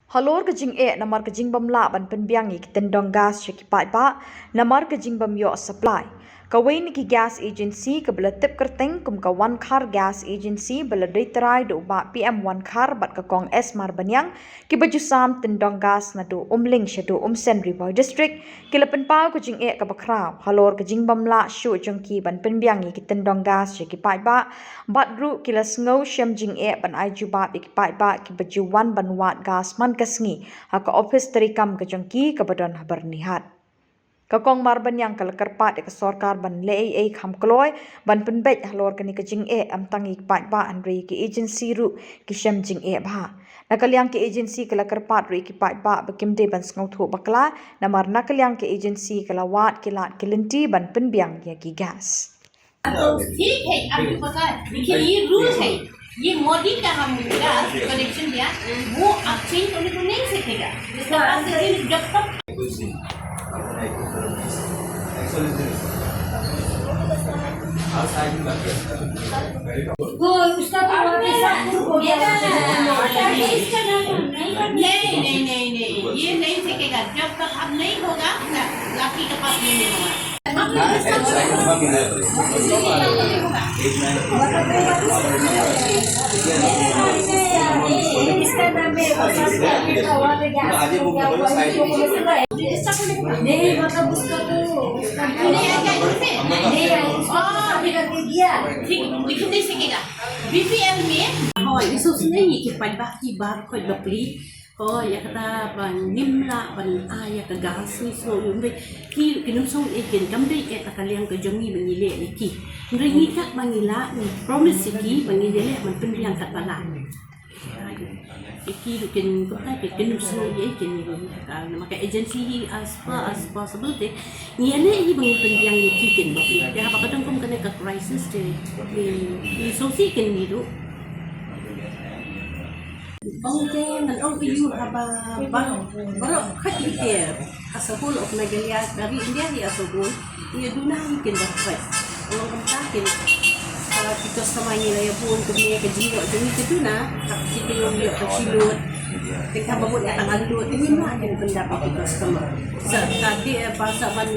Halor ke Jingeh namar ke Jingbam la ban Pynbiang ki tendong gas ki Paidbah namar ke Jingbam yo supply. Kawain ki gas agency ke bela tip kerteng kum ka one car gas agency bela diterai do ba PM one car bat ka kong S mar banyang ki baju sam tendong gas na do umling shado Sen River district ki lepen pau ke Jingeh ka bakrau halor ke Jingbam la shu jongki ban Pynbiang ki tendong gas ki Paidbah bat ru ki la sngo Shem Jingeh ban ai juba ki Paidbah ki baju wan ban wat gas man kasngi ha ka office terikam ke jongki ka badon habar nihat. Kakong marban yang kalakarpat ke sorkar ban lei kham kloi ban penbet halor kani ke Jingeh am tangi Paidbah andri ki agency ru ki Shem Jingeh bha nakaliang ki agency kalakarpat ru ki Paidbah bekimde ban sngauthu bakla namar nakaliang ki agency kalawat kilat kilinti ban Pynbiang ya ki gas. ठीक है आपको पता है देखिए ये रूल है ये मोदी का हम कनेक्शन दिया वो आप चेंज करने को नहीं सकेगा इसका मतलब जब तक वो उसका नहीं ये नहीं सकेगा जब तक अब नहीं होगा लाठी का पास नहीं होगा लिख नहीं सकेगा BPL में और इसमें ये कि Paidbah की बात कोई बपली oh ya kata ban nimla ban aya ke gas ni so umbe ki kinum song eken kamdei et akaliang ke jongi bangile iki ngi kat bangila ni promise iki bangile man Pynbiang kat bala iki dukin ko ta ke kinum song eken ni ka maka agency as far as possible te ni ane hi bang Pynbiang ni kiken bapli ya apa kadang kum kena ka crisis te ni so si ken ni do Okay, nag-over you haba baru kat dikir asal of Meghalaya dari India di asal ia dunai kin dapat orang katakin kalau kita sama ni lah pun kemudian kejinok jadi itu na kita dia kecilut kita babut datang alut ini mah yang pendapat kita sama tadi bahasa ban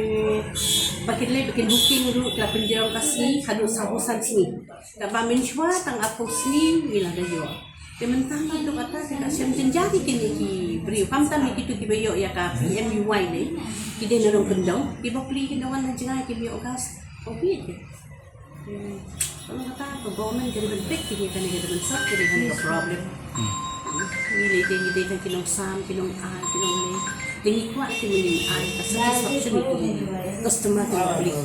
bikin booking dulu ke penjara kasih hadus sabusan sini tak bamin shwa tang aku sini bila dah jual Kementang itu kata saya Shem jadi kini ki beri kamtan ni kita kibayo ya ka MUY ni kita nerong kendong kita beli kendoan dan Jingeh kibayo gas kopi je. Kalau kata government jadi bentuk kita kan kita bentuk jadi ada problem. Ni le kita kinong sam kinong ai kinong le dengi kuat kita mending ai satisfaction itu customer tu beli.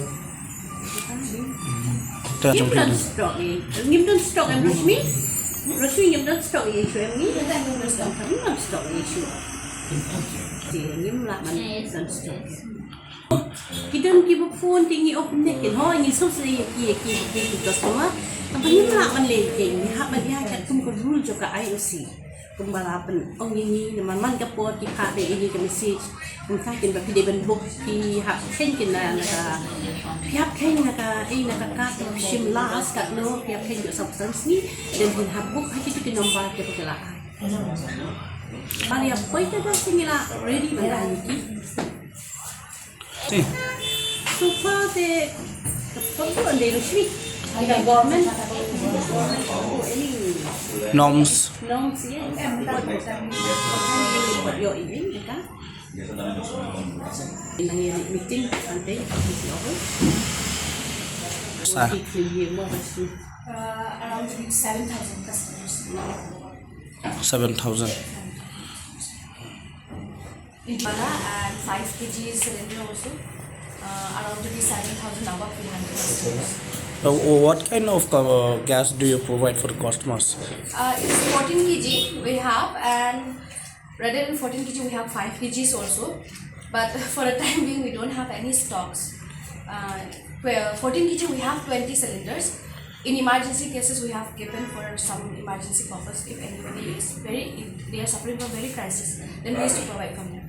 Ngimdan stock and me. Rasmi yang dah stok issue ni, kita yang stok kami nak stok issue. Jadi mula mana stok. Kita mungkin phone tinggi open nekin, ini susah ki customer. Tapi ni mula mana lenting, ni hak bagi akat kum rule juga IOC. Kumbalapan, ini man kapot ki kade ini ke message. Mungkin bagi dia bentuk ki hak kenkin na pihak ken naka Shillong kat no pihak ken juga substance ni dan habuk hati tu nombor ke pergelaan. Bali apa itu dah singila ready mana ni? So far the perempuan dari Rusmi, the government norms ya. Yo ini kan? Yang meeting nanti isi apa? Around 7,000 customers. 7,000. In Naba and 5 kg cylinder also. Around 7,000 Naba 300 customers. What kind of gas do you provide for the customers? It's 14 kg we have, and rather than 14 kg we have 5 kgs also. But for the time being we don't have any stocks. Where 14 kg we have 20 cylinders. In emergency cases we have given for some emergency purpose. If anybody is if they are suffering from very crisis, then we used to provide from them.